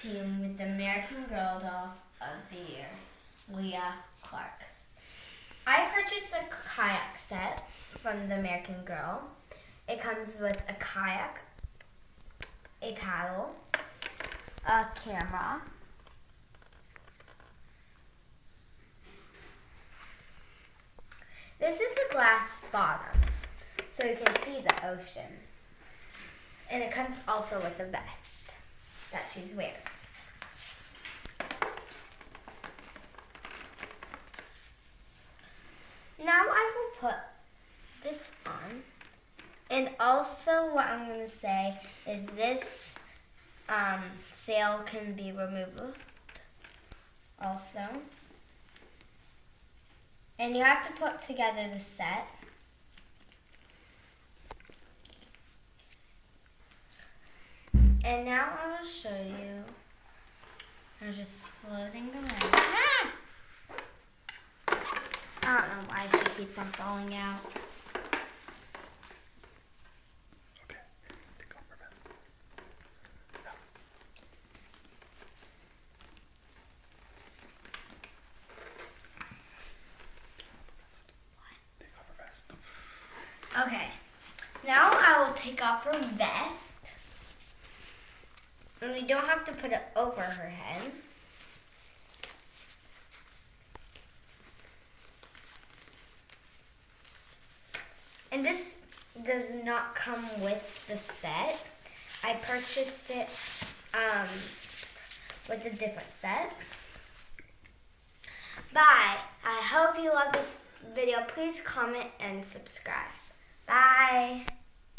team with the American Girl Doll of the Year, Leah Clark. I purchased a kayak set from the American Girl. It comes with a kayak, a paddle, a camera, this is a glass bottom, so you can see the ocean. And it comes also with a vest that she's wearing. Now I will put this on. And also what I'm going to say is this sail can be removed also. And you have to put together the set. And now I will show you. I'm just floating around. Ah! I don't know why she keeps on falling out. Okay, take off her vest. No. Take off her vest. Okay, now I will take off her vest. And you don't have to put it over her head. And this does not come with the set. I purchased it with a different set. Bye. I hope you love this video. Please comment and subscribe. Bye.